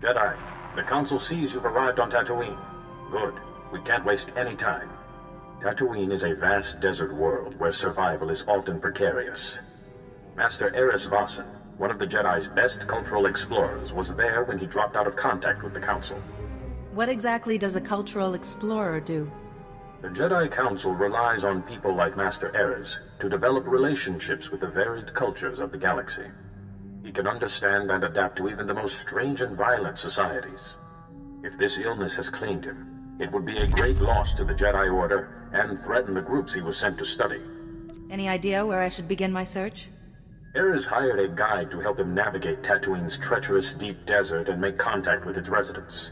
Jedi, the Council sees you've arrived on Tatooine. Good. We can't waste any time. Tatooine is a vast desert world where survival is often precarious. Master Aerys, one of the Jedi's best cultural explorers, was there when he dropped out of contact with the Council. What exactly does a cultural explorer do? The Jedi Council relies on people like Master Aerys to develop relationships with the varied cultures of the galaxy. He can understand and adapt to even the most strange and violent societies. If this illness has claimed him, it would be a great loss to the Jedi Order and threaten the groups he was sent to study. Any idea where I should begin my search? Aerys hired a guide to help him navigate Tatooine's treacherous deep desert and make contact with its residents.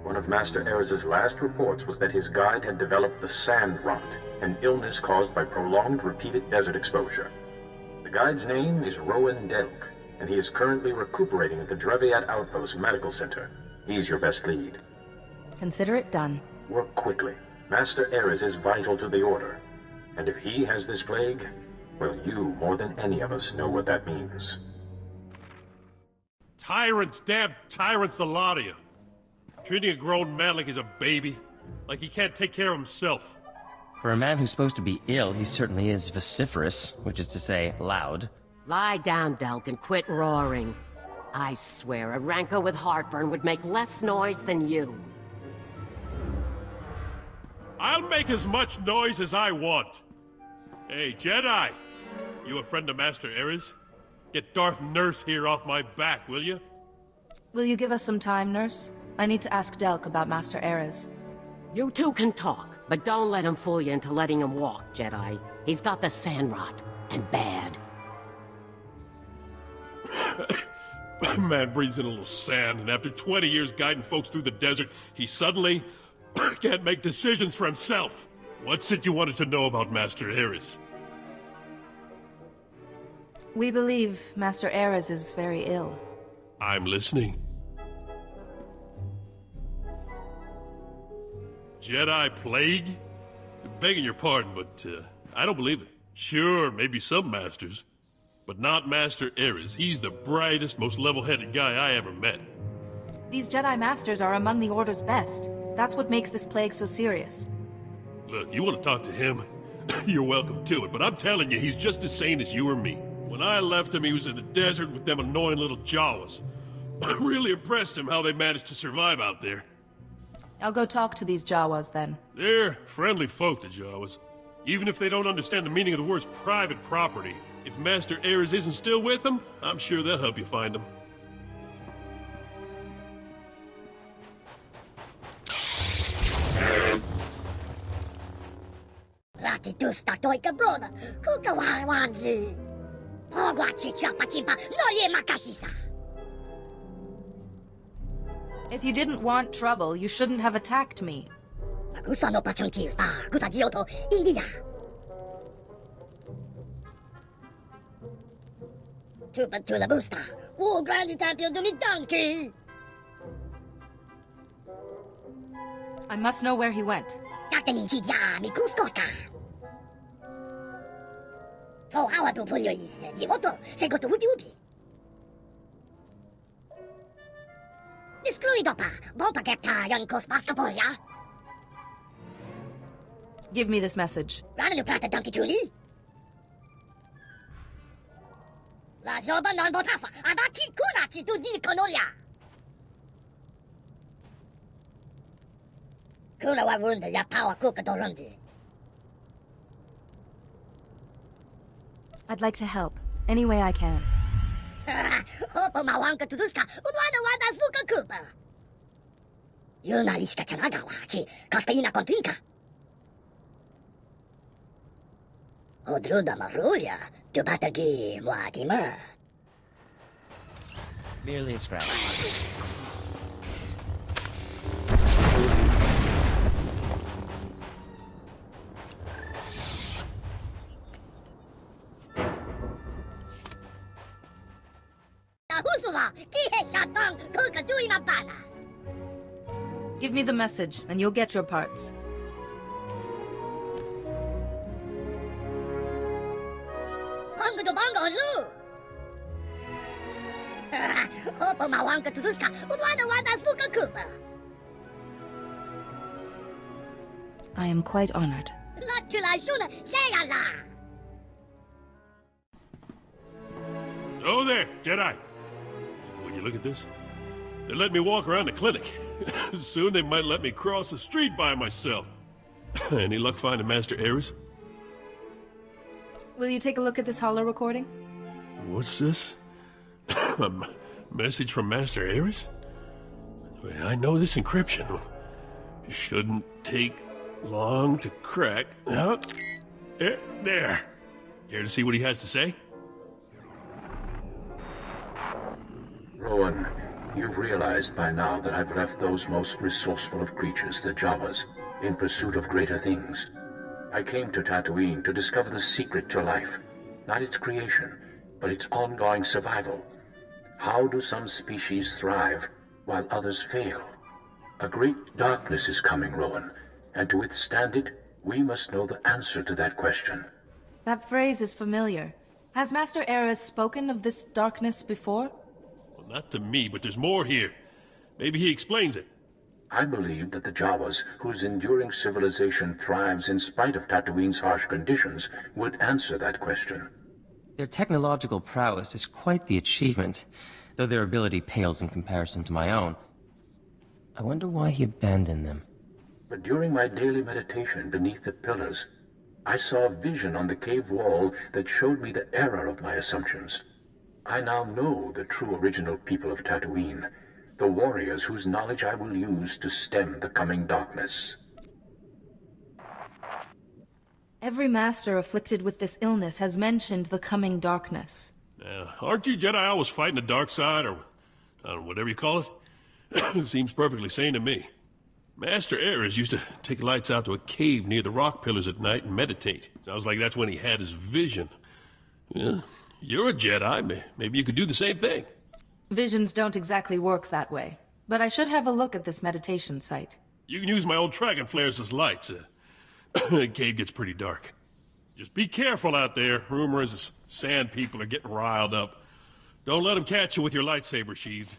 One of Master Aerys' last reports was that his guide had developed the sand rot, an illness caused by prolonged repeated desert exposure. The guide's name is Rowan Delk, and he is currently recuperating at the Dreviat Outpost Medical Center. He's your best lead. Consider it done. Work quickly. Master Aerys is vital to the Order. And if he has this plague, well, you, more than any of us, know what that means. Tyrants, damn tyrants, the lot of you. Treating a grown man like he's a baby. Like he can't take care of himself. For a man who's supposed to be ill, he certainly is vociferous, which is to say, loud. Lie down, Delk, and quit roaring. I swear a rancor with heartburn would make less noise than you. I'll make as much noise as I want. Hey, Jedi! You a friend of Master Aerys? Get Darth Nurse here off my back, will you? Will you give us some time, Nurse? I need to ask Delk about Master Aerys. You two can talk, but don't let him fool you into letting him walk, Jedi. He's got the sand rot, and bad. Man breathes in a little sand, and after 20 years guiding folks through the desert, he suddenly can't make decisions for himself. What's it you wanted to know about Master Aerys? We believe Master Aerys is very ill. I'm listening. Jedi plague? Begging your pardon, but I don't believe it. Sure, maybe some masters. But not Master Aerys. He's the brightest, most level-headed guy I ever met. These Jedi Masters are among the Order's best. That's what makes this plague so serious. Look, you want to talk to him? You're welcome to it, but I'm telling you, he's just as sane as you or me. When I left him, he was in the desert with them annoying little Jawas. Really impressed him how they managed to survive out there. I'll go talk to these Jawas, then. They're friendly folk, the Jawas. Even if they don't understand the meaning of the words private property, if Master Aerys isn't still with them, I'm sure they'll help you find him. If you didn't want trouble, you shouldn't have attacked me. I must know where he went. Give me this message. I'd like to help, any way I can. Merely a scratch. Give me the message, and you'll get your parts. I am quite honored. Oh there, Jedi. Would you look at this? They let me walk around the clinic. Soon they might let me cross the street by myself. Any luck finding Master Aerys? Will you take a look at this holo recording? What's this? A message from Master Aerys? I know this encryption. Shouldn't take long to crack. There. Care to see what he has to say? Rowan, you've realized by now that I've left those most resourceful of creatures, the Jawas, in pursuit of greater things. I came to Tatooine to discover the secret to life. Not its creation, but its ongoing survival. How do some species thrive, while others fail? A great darkness is coming, Rowan, and to withstand it, we must know the answer to that question. That phrase is familiar. Has Master Aerys spoken of this darkness before? Well, not to me, but there's more here. Maybe he explains it. I believe that the Jawas, whose enduring civilization thrives in spite of Tatooine's harsh conditions, would answer that question. Their technological prowess is quite the achievement, though their ability pales in comparison to my own. I wonder why he abandoned them. But during my daily meditation beneath the pillars, I saw a vision on the cave wall that showed me the error of my assumptions. I now know the true original people of Tatooine, the warriors whose knowledge I will use to stem the coming darkness. Every master afflicted with this illness has mentioned the coming darkness. Aren't you Jedi always fighting the dark side, or whatever you call it? Seems perfectly sane to me. Master Aerys used to take lights out to a cave near the rock pillars at night and meditate. Sounds like that's when he had his vision. Yeah, you're a Jedi. Maybe you could do the same thing. Visions don't exactly work that way, but I should have a look at this meditation site. You can use my old dragon flares as lights. The cave gets pretty dark. Just be careful out there. Rumor is the sand people are getting riled up. Don't let them catch you with your lightsaber sheathed.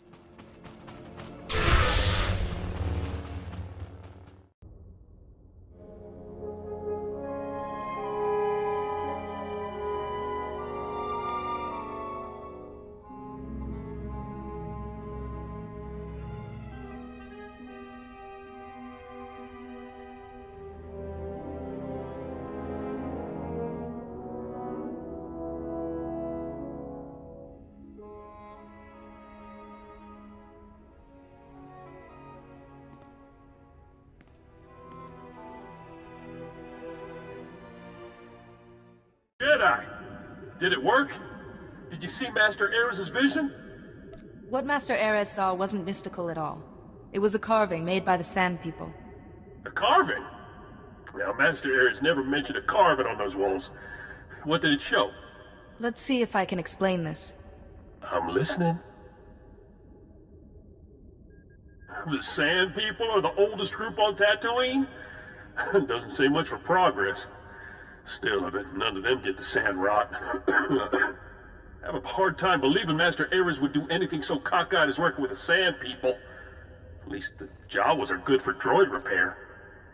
Jedi! Did it work? Did you see Master Aerys' vision? What Master Aerys saw wasn't mystical at all. It was a carving made by the Sand People. A carving? Now, Master Aerys never mentioned a carving on those walls. What did it show? Let's see if I can explain this. I'm listening. The Sand People are the oldest group on Tatooine? Doesn't say much for progress. Still, I bet none of them get the sand rot. I have a hard time believing Master Aerys would do anything so cockeyed as working with the Sand People. At least the Jawas are good for droid repair.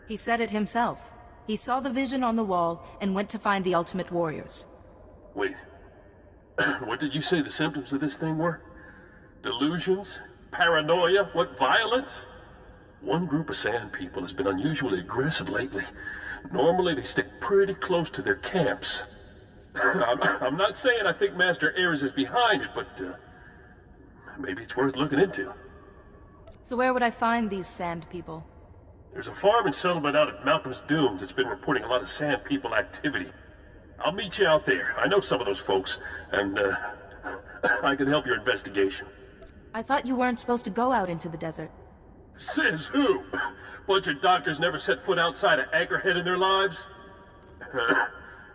He said it himself. He saw the vision on the wall and went to find the ultimate warriors. Wait. What did you say the symptoms of this thing were? Delusions? Paranoia? What, violence? One group of Sand People has been unusually aggressive lately. Normally, they stick pretty close to their camps. I'm not saying I think Master Aerys is behind it, but maybe it's worth looking into. So where would I find these Sand People? There's a farm and settlement out at Malcolm's Dunes that's been reporting a lot of Sand People activity. I'll meet you out there. I know some of those folks, and I can help your investigation. I thought you weren't supposed to go out into the desert. Says who? Bunch of doctors never set foot outside of Anchorhead in their lives?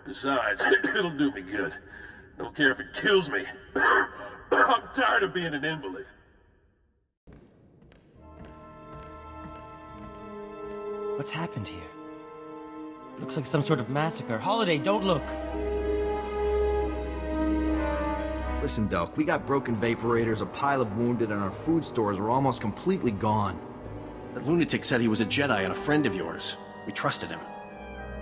Besides, it'll do me good. Don't care if it kills me. I'm tired of being an invalid. What's happened here? Looks like some sort of massacre. Holiday, don't look! Listen, Delk, we got broken vaporators, a pile of wounded, and our food stores are almost completely gone. That lunatic said he was a Jedi and a friend of yours. We trusted him.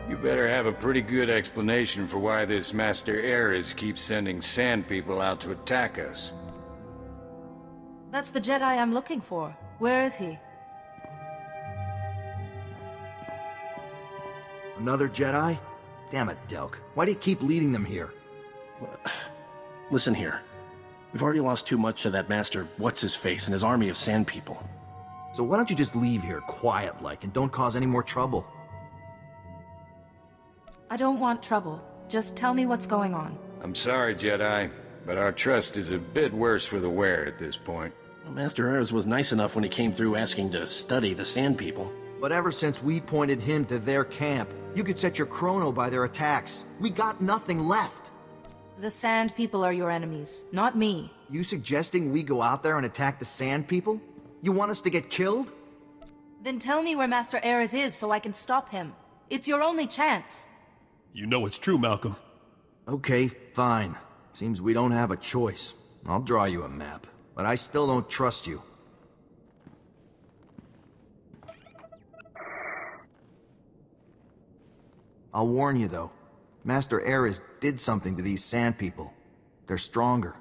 You better have a pretty good explanation for why this Master Aerys keeps sending sand people out to attack us. That's the Jedi I'm looking for. Where is he? Another Jedi? Damn it, Delk. Why do you keep leading them here? Listen here. We've already lost too much to that Master What's-His-Face and his army of sand people. So why don't you just leave here, quiet-like, and don't cause any more trouble? I don't want trouble. Just tell me what's going on. I'm sorry, Jedi, but our trust is a bit worse for the wear at this point. Well, Master Aerys was nice enough when he came through asking to study the sand people. But ever since we pointed him to their camp, you could set your chrono by their attacks. We got nothing left. The Sand People are your enemies, not me. You suggesting we go out there and attack the Sand People? You want us to get killed? Then tell me where Master Aerys is so I can stop him. It's your only chance. You know it's true, Malcolm. Okay, fine. Seems we don't have a choice. I'll draw you a map, but I still don't trust you. I'll warn you, though. Master Aerys did something to these sand people. They're stronger.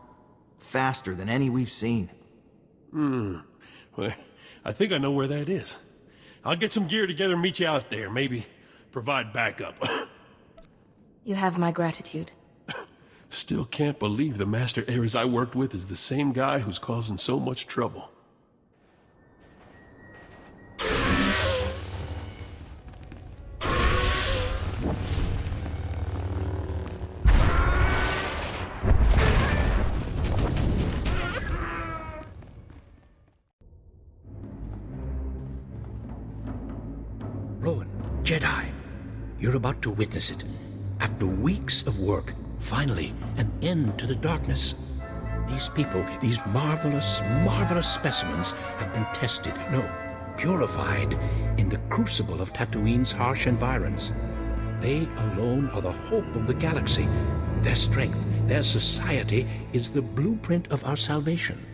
Faster than any we've seen. Well, I think I know where that is. I'll get some gear together and meet you out there. Maybe provide backup. You have my gratitude. Still can't believe the Master Aerys I worked with is the same guy who's causing so much trouble. Rowan, Jedi, you're about to witness it. After weeks of work, finally, an end to the darkness. These people, these marvelous, marvelous specimens have been tested, no, purified in the crucible of Tatooine's harsh environs. They alone are the hope of the galaxy. Their strength, their society is the blueprint of our salvation.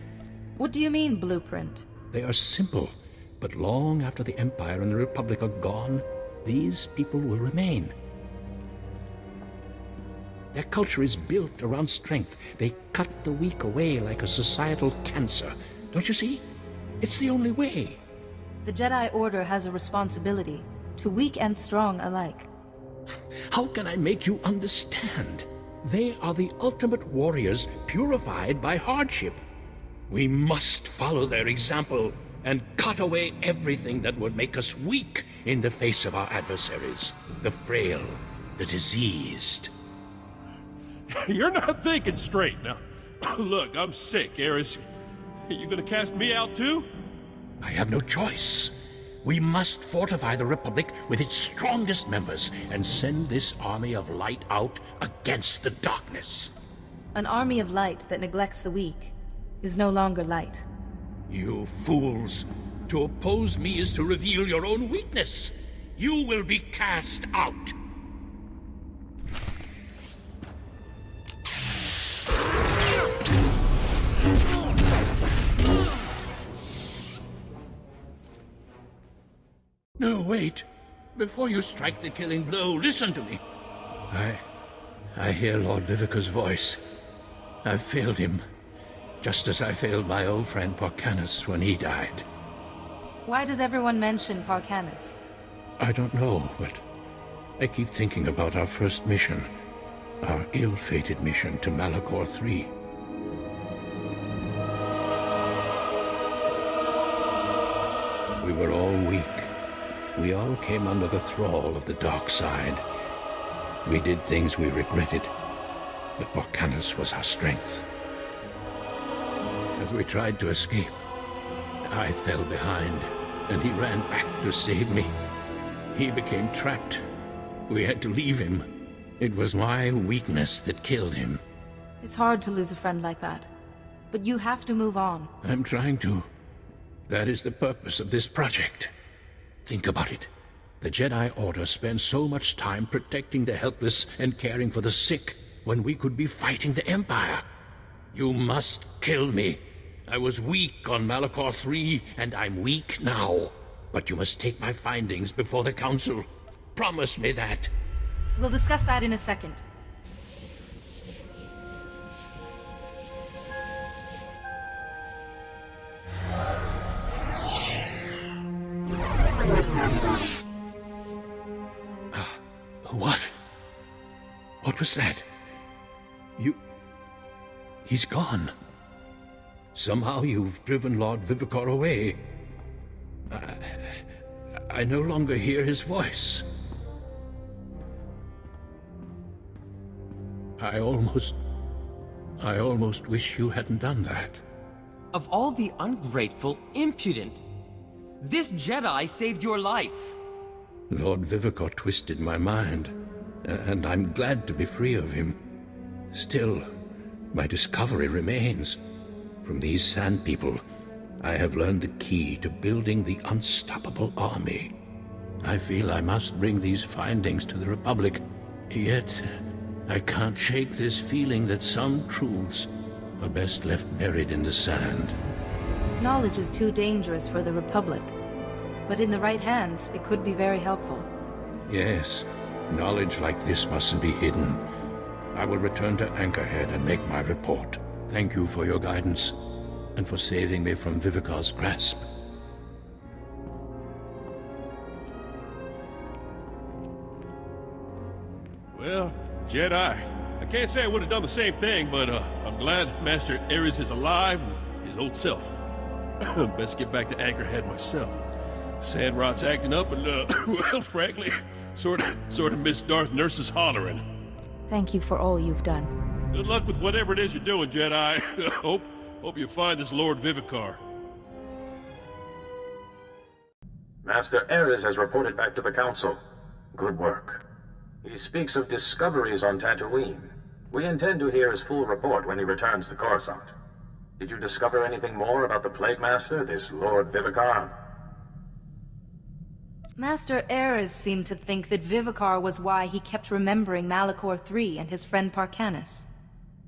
What do you mean, blueprint? They are simple, but long after the Empire and the Republic are gone, these people will remain. Their culture is built around strength. They cut the weak away like a societal cancer. Don't you see? It's the only way. The Jedi Order has a responsibility, to weak and strong alike. How can I make you understand? They are the ultimate warriors purified by hardship. We must follow their example and cut away everything that would make us weak in the face of our adversaries. The frail, the diseased. You're not thinking straight now. Look, I'm sick, Aerys. You gonna cast me out too? I have no choice. We must fortify the Republic with its strongest members and send this army of light out against the darkness. An army of light that neglects the weak is no longer light. You fools! To oppose me is to reveal your own weakness. You will be cast out. No, wait. Before you strike the killing blow, listen to me. I hear Lord Vivica's voice. I've failed him, just as I failed my old friend Porcanus when he died. Why does everyone mention Porcanus? I don't know, but I keep thinking about our first mission. Our ill-fated mission to Malachor III. We were all weak. We all came under the thrall of the dark side. We did things we regretted, but Porcanus was our strength. As we tried to escape, I fell behind, and he ran back to save me. He became trapped. We had to leave him. It was my weakness that killed him. It's hard to lose a friend like that, but you have to move on. I'm trying to. That is the purpose of this project. Think about it. The Jedi Order spends so much time protecting the helpless and caring for the sick when we could be fighting the Empire. You must kill me. I was weak on Malachor III, and I'm weak now. But you must take my findings before the Council. Promise me that. We'll discuss that in a second. What? What was that? He's gone. Somehow you've driven Lord Vivekar away. I no longer hear his voice. I almost wish you hadn't done that. Of all the ungrateful, impudent, this Jedi saved your life. Lord Vivekar twisted my mind, and I'm glad to be free of him. Still, my discovery remains. From these Sand People, I have learned the key to building the unstoppable army. I feel I must bring these findings to the Republic, yet I can't shake this feeling that some truths are best left buried in the sand. This knowledge is too dangerous for the Republic, but in the right hands, it could be very helpful. Yes, knowledge like this mustn't be hidden. I will return to Anchorhead and make my report. Thank you for your guidance, and for saving me from Vivekar's grasp. Well, Jedi, I can't say I would have done the same thing, but I'm glad Master Aerys is alive and his old self. Best get back to Anchorhead myself. Sandrot's acting up and, well, frankly, sort of miss Darth Nurse's hollering. Thank you for all you've done. Good luck with whatever it is you're doing, Jedi. Hope you find this Lord Vivekar. Master Aerys has reported back to the Council. Good work. He speaks of discoveries on Tatooine. We intend to hear his full report when he returns to Coruscant. Did you discover anything more about the Plague Master, this Lord Vivekar? Master Aerys seemed to think that Vivekar was why he kept remembering Malachor III and his friend Parkanis.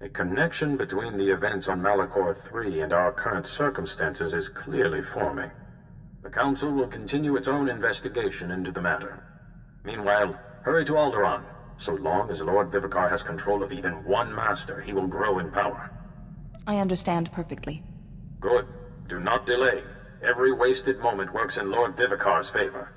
A connection between the events on Malachor III and our current circumstances is clearly forming. The Council will continue its own investigation into the matter. Meanwhile, hurry to Alderaan. So long as Lord Vivekar has control of even one master, he will grow in power. I understand perfectly. Good. Do not delay. Every wasted moment works in Lord Vivekar's favor.